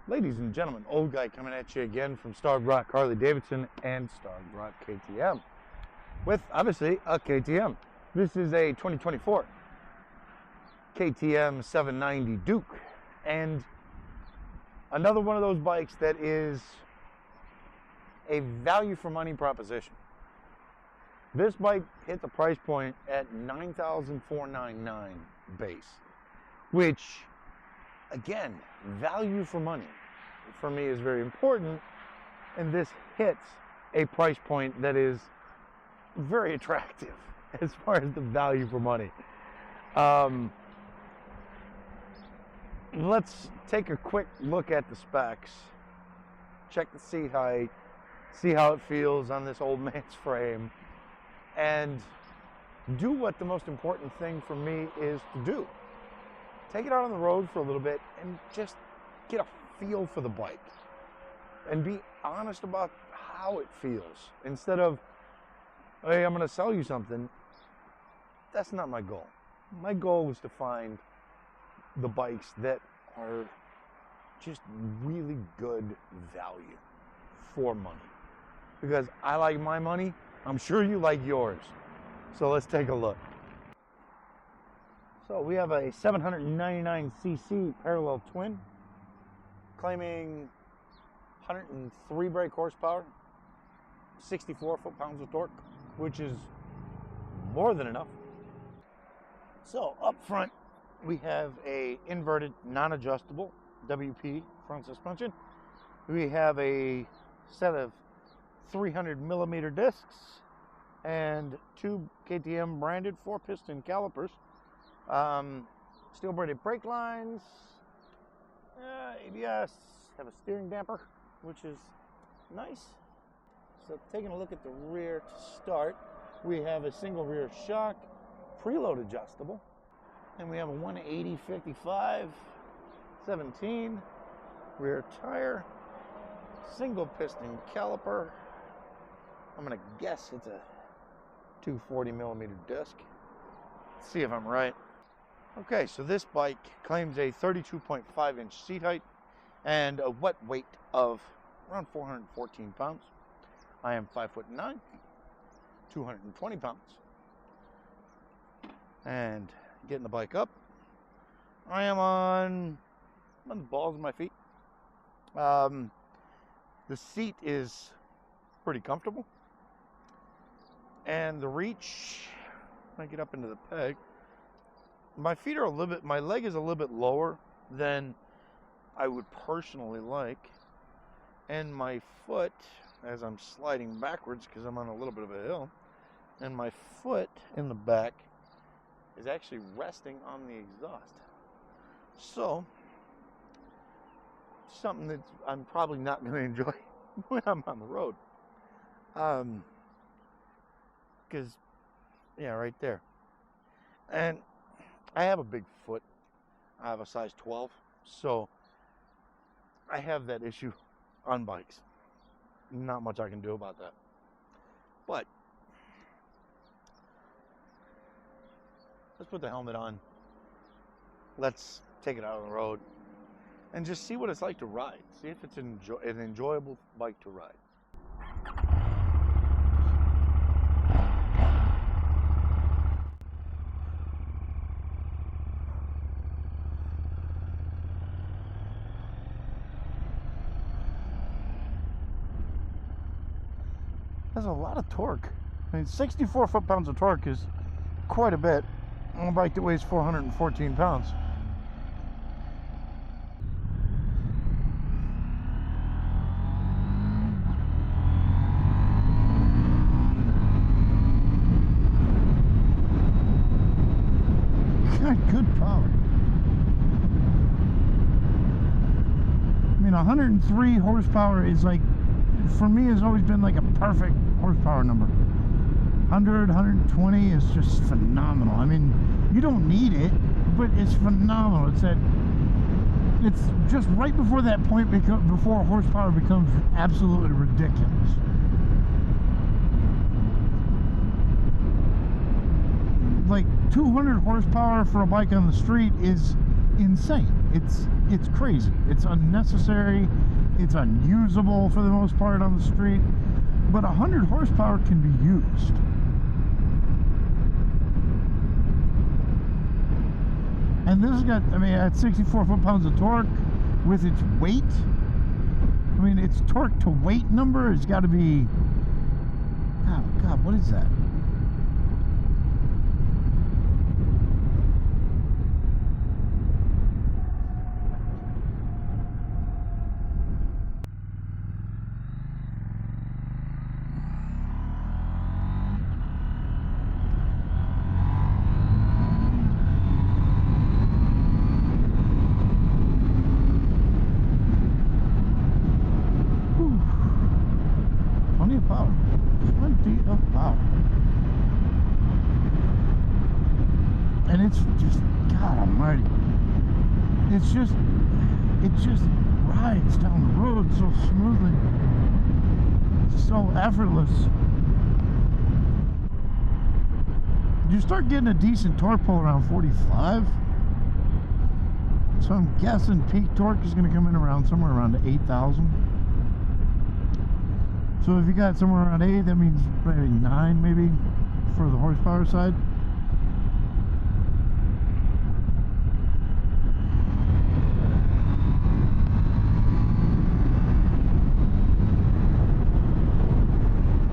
Ladies and gentlemen, old guy coming at you again from Starved Rock Harley Davidson and Starved Rock KTM with obviously a KTM. This is a 2024 KTM 790 Duke, and another one of those bikes that is a value for money proposition. This bike hit the price point at $9,499 base, which again, value for money for me is very important, and this hits a price point that is very attractive as far as the value for money. Let's take a quick look at the specs, check the seat height, see how it feels on this old man's frame, and do what the most important thing for me is to do. Take it out on the road for a little bit and just get a feel for the bike and be honest about how it feels, instead of, hey, I'm going to sell you something. That's not my goal. My goal is to find the bikes that are just really good value for money, because I like my money. I'm sure you like yours. So let's take a look. So we have a 799cc parallel twin, claiming 103 brake horsepower, 64 foot-pounds of torque, which is more than enough. So up front, we have a inverted, non-adjustable WP front suspension. We have a set of 300 millimeter discs and two KTM branded 4-piston calipers. Steel braided brake lines, ABS, have a steering damper, which is nice. So taking a look at the rear to start, we have a single rear shock, preload adjustable, and we have a 180/55 17 rear tire, single piston caliper. I'm gonna guess it's a 240 millimeter disc. Let's see if I'm right. Okay, so this bike claims a 32.5 inch seat height and a wet weight of around 414 pounds. I am 5'9", 220 pounds. And getting the bike up, I am on the balls of my feet. The seat is pretty comfortable, and the reach, when I get up into the peg, my feet are a little bit, my leg is a little bit lower than I would personally like, and my foot, as I'm sliding backwards because I'm on a little bit of a hill, and my foot in the back is actually resting on the exhaust. So something that I'm probably not going to enjoy when I'm on the road, because yeah, right there. And I have a big foot. I have a size 12, so I have that issue on bikes. Not much I can do about that. But let's put the helmet on. Let's take it out on the road and just see what it's like to ride. See if it's an enjoyable bike to ride. Has a lot of torque. I mean, 64 foot-pounds of torque is quite a bit on a bike that weighs 414 pounds. Got good power. I mean, 103 horsepower is like, for me, has always been like a perfect horsepower number. 100, 120 is just phenomenal. I mean, you don't need it, but it's phenomenal. It's just right before that point, before horsepower becomes absolutely ridiculous. Like 200 horsepower for a bike on the street is insane. It's it's crazy. It's unnecessary. It's unusable for the most part on the street. But 100 horsepower can be used. And this has got, I mean, at 64 foot-pounds of torque with its weight. I mean, its torque to weight number has got to be, oh God, what is that? And it's just, God almighty, it just rides down the road so smoothly, so effortless. You start getting a decent torque pull around 45, so I'm guessing peak torque is going to come in around somewhere around 8,000. So if you got somewhere around 8, that means maybe 9 maybe for the horsepower side.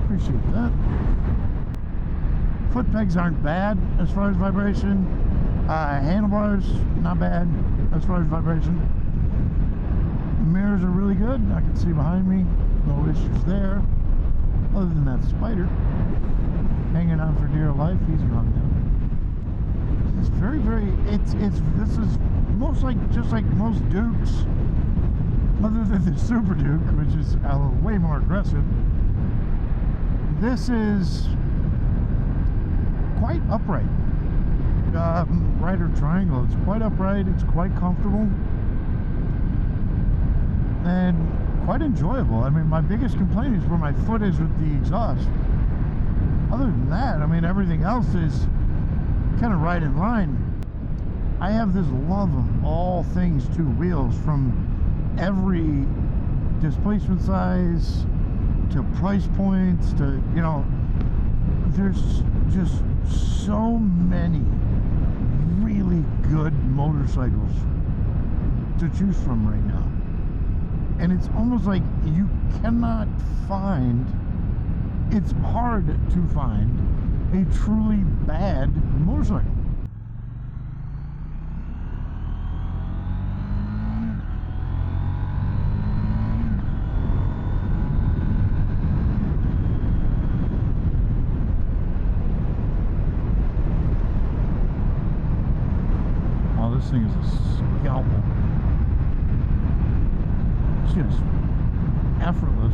Appreciate that. Foot pegs aren't bad as far as vibration. Handlebars, not bad as far as vibration. Mirrors are really good. I can see behind me. No issues there. Other than that spider hanging on for dear life. He's gone now. It's very, this is most like, just like most Dukes, other than the Super Duke, which is way more aggressive. This is quite upright. Rider triangle. It's quite upright. It's quite comfortable. And quite enjoyable. I mean, my biggest complaint is where my foot is with the exhaust. Other than that, I mean, everything else is kind of right in line. I have this love of all things two wheels, from every displacement size to price points to, you know, there's just so many really good motorcycles to choose from right now. And it's almost like you cannot find, it's hard to find a truly bad motorcycle. Oh, this thing is a scalpel. Just effortless.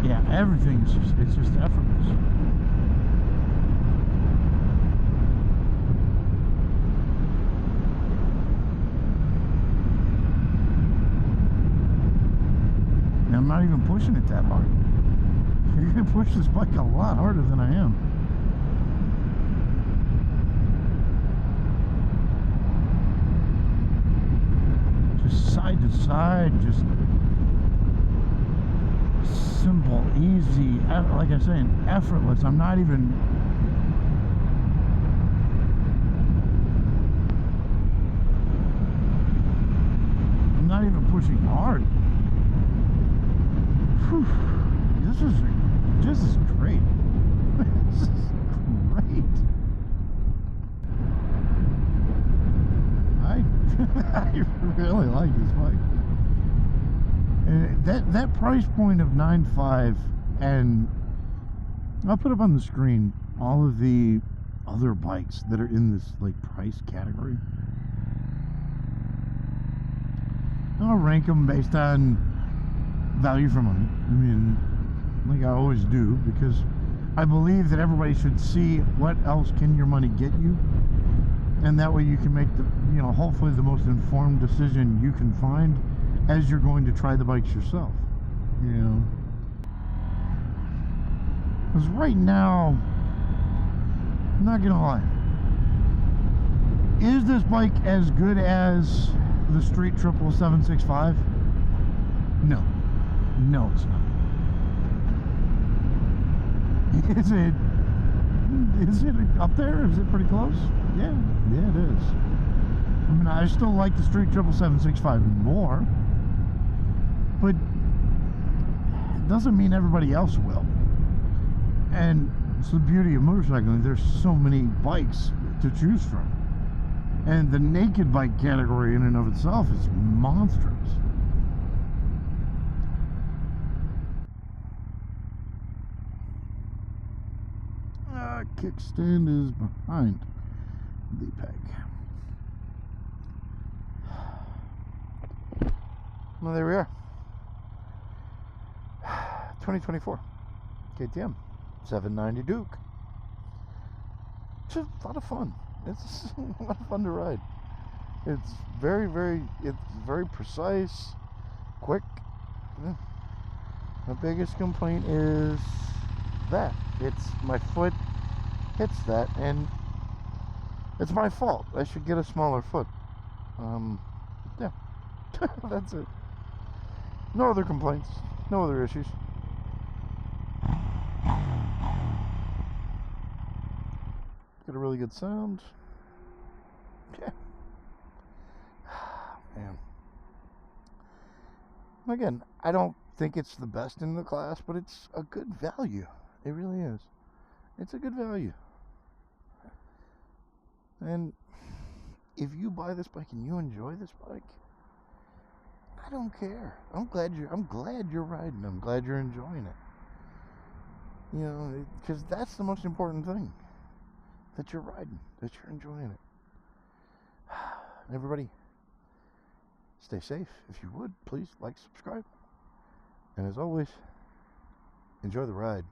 Yeah, everything is just, it's just effortless. And I'm not even pushing it that hard. You're gonna push this bike a lot harder than I am. Side to side, just simple, easy, like I say, effortless. I'm not even pushing hard. Whew. This is great. This is great. I really like this bike. And that price point of 9.5, and I'll put up on the screen all of the other bikes that are in this like price category. I'll rank them based on value for money. I mean, like I always do, because I believe that everybody should see what else can your money get you. And that way you can make the, you know, hopefully the most informed decision you can find as you're going to try the bikes yourself, you know. Because right now, I'm not gonna lie, Is this bike as good as the Street 765? No. No, it's not. Is it up there? Is it pretty close? Yeah, it is. I mean, I still like the Street 765 more, but it doesn't mean everybody else will. And it's the beauty of motorcycling. There's so many bikes to choose from. And the naked bike category in and of itself is monstrous. Kickstand is behind the peg. Well, there we are. 2024 KTM 790 Duke. It's a lot of fun. It's a lot of fun to ride. It's very precise, quick. Yeah. My biggest complaint is that it's my foot hits that, and it's my fault. I should get a smaller foot. Yeah. That's it. No other complaints, no other issues. Got a really good sound. Yeah. Man. Again, I don't think it's the best in the class, but it's a good value. It really is. It's a good value. And if you buy this bike and you enjoy this bike, I don't care. I'm glad you're riding. I'm glad you're enjoying it. You know, because that's the most important thing. That you're riding, that you're enjoying it. Everybody, stay safe. If you would, please like, subscribe. And as always, enjoy the ride.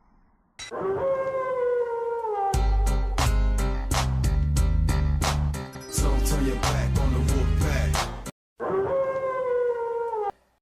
So turn your back